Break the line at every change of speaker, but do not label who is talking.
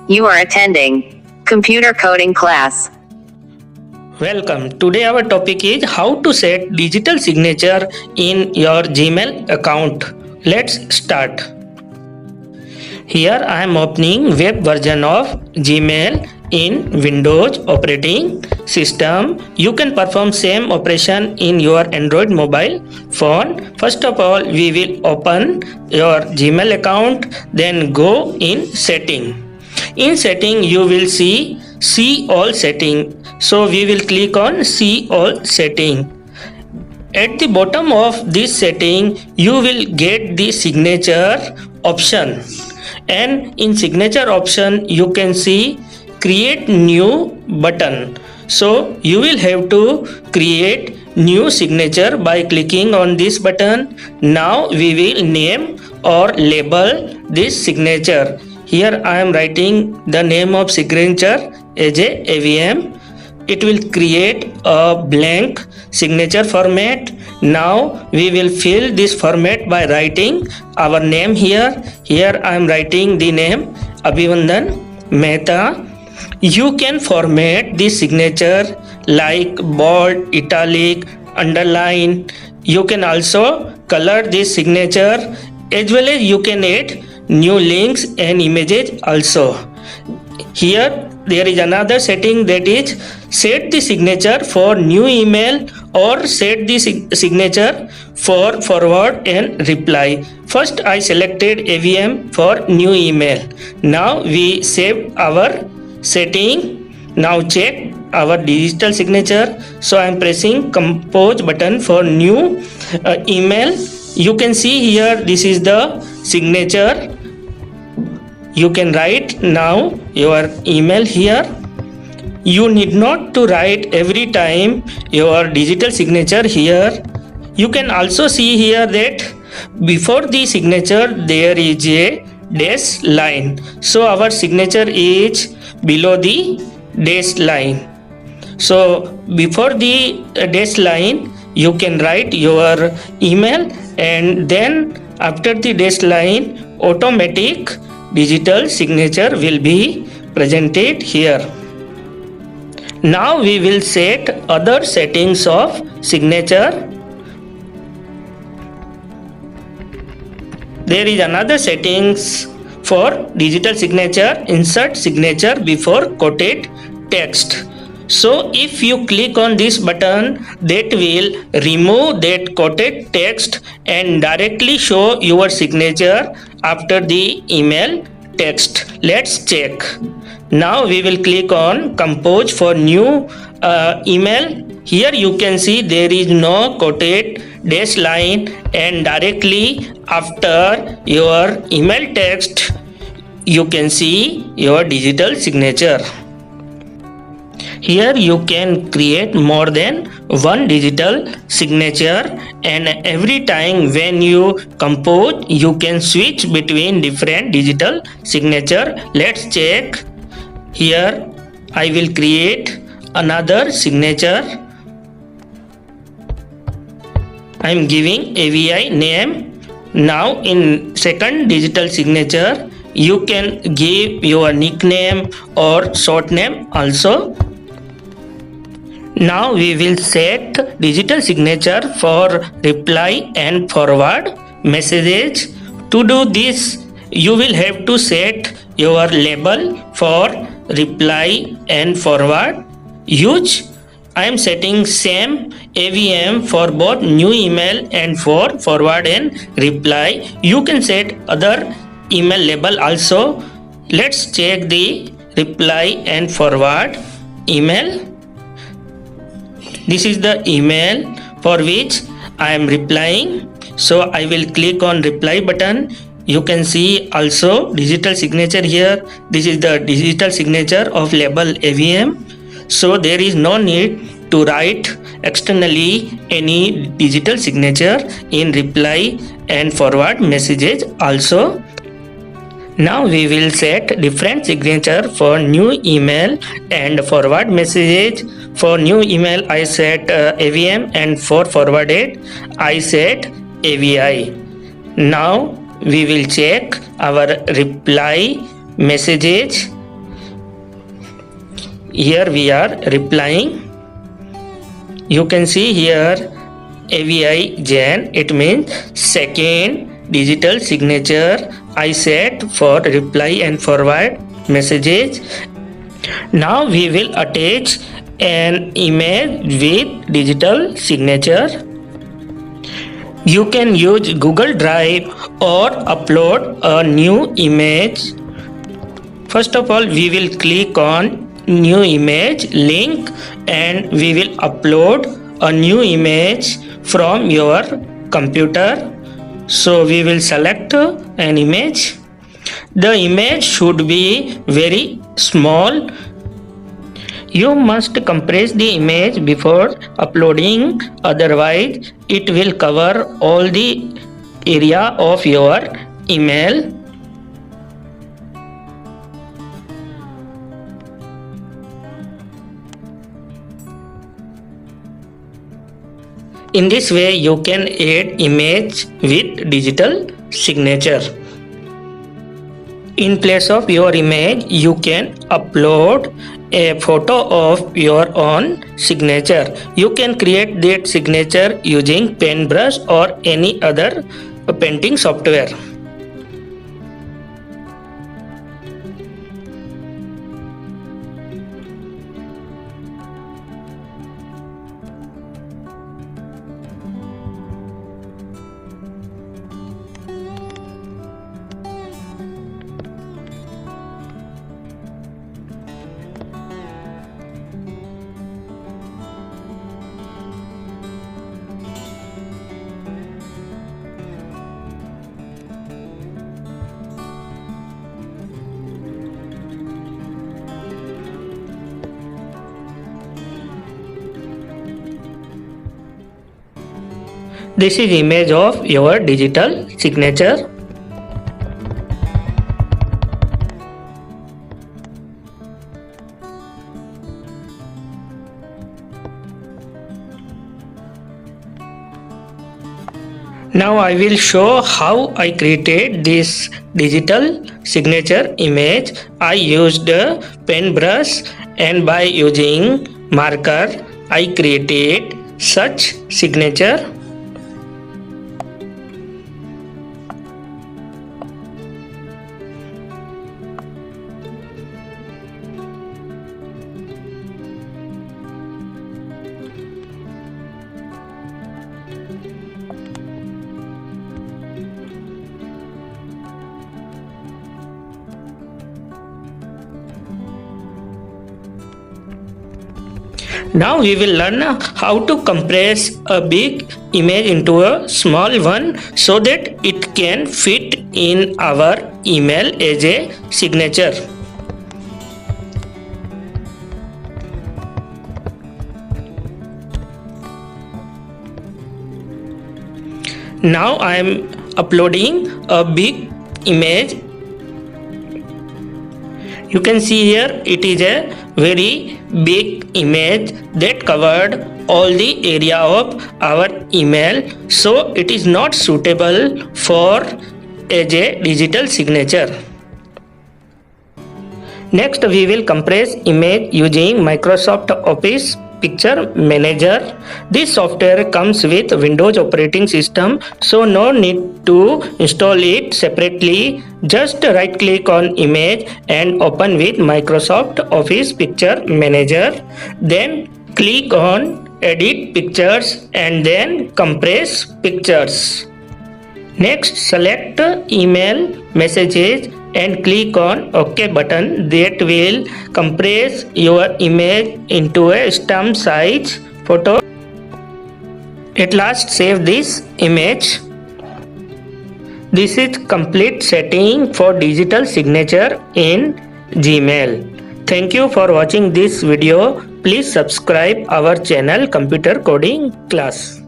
You are attending computer coding class.
Welcome. Today our topic is how to set digital signature in your Gmail account. Let's start. Here I am opening web version of Gmail in Windows operating system. You can perform same operation in your Android mobile phone. First of all, we will open your Gmail account, then go in setting. In setting you will see all setting. So we will click on see all setting. At the bottom of this setting you will get the signature option, and in signature option you can see create new button. So you will have to create new signature by clicking on this button. Now we will name or label this signature. Here I am writing the name of signature as a AVM. It will create a blank signature format. Now we will fill this format by writing our name here. Here I am writing the name Abhivandan Mehta. You can format this signature like bold, italic, underline. You can also color this signature, as well as you can add new links and images also. Here there is another setting, that is set the signature for new email or set the signature for forward and reply. First I selected AVM for new email. Now we save our setting. Now check our digital signature. So I am pressing compose button for new email. You can see here this is the signature. You can write now your email here. You need not to write every time your digital signature here. You can also see here that before the signature there is a dash line. So our signature is below the dash line. So before the dash line you can write your email, and then after the dash line automatic digital signature will be presented here. Now we will set other settings of signature. There is another settings for digital signature, insert signature before quoted text. So if you click on this button, that will remove that quoted text and directly show your signature after the email text. Let's check. Now we will click on compose for new email. Here you can see there is no quoted dash line, and directly after your email text you can see your digital signature. Here you can create more than one digital signature, and every time when you compose you can switch between different digital signature. Let's check. Here I will create another signature. I am giving AVI name. Now in second digital signature you can give your nickname or short name also. Now we will set digital signature for reply and forward messages. To do this you will have to set your label for reply and forward. Use I am setting same AVM for both new email and for forward and reply. You can set other email label also. Let's check the reply and forward email. This is the email for which I am replying. So I will click on reply button. You can see also digital signature here. This is the digital signature of label AVM. So there is no need to write externally any digital signature in reply and forward messages also. Now we will set different signature for new email and forward message. For new email I set AVM, and for forwarded I set AVI. Now we will check our reply messages. here we are replying. You can see here AVI Jan, it means second digital signature I set for reply and forward messages. Now we will attach an image with digital signature. You can use Google Drive or upload a new image. First of all, we will click on new image link and we will upload a new image from your computer. So we will select an image. The image should be very small. You must compress the image before uploading, otherwise it will cover all the area of your email. In this way you can add image with digital signature. In place of your image, you can upload a photo of your own signature. You can create that signature using Paintbrush or any other painting software. This is image of your digital signature. Now I will show how I created this digital signature image. I used a Paintbrush and by using marker I created such signature. Now we will learn how to compress a big image into a small one so that it can fit in our email as a signature. Now I am uploading a big image. You can see here it is a very big image that covered all the area of our email, so it is not suitable for as a digital signature. Next we will compress image using Microsoft Office Picture Manager. This software comes with Windows operating system, so no need to install it separately. Just right click on image and open with Microsoft Office Picture Manager. Then click on edit pictures and then compress pictures. Next select email messages and click on OK button. That will compress your image into a stamp size photo. At last save this image. This is complete setting for digital signature in Gmail. Thank you for watching this video. Please subscribe our channel Computer Coding Class.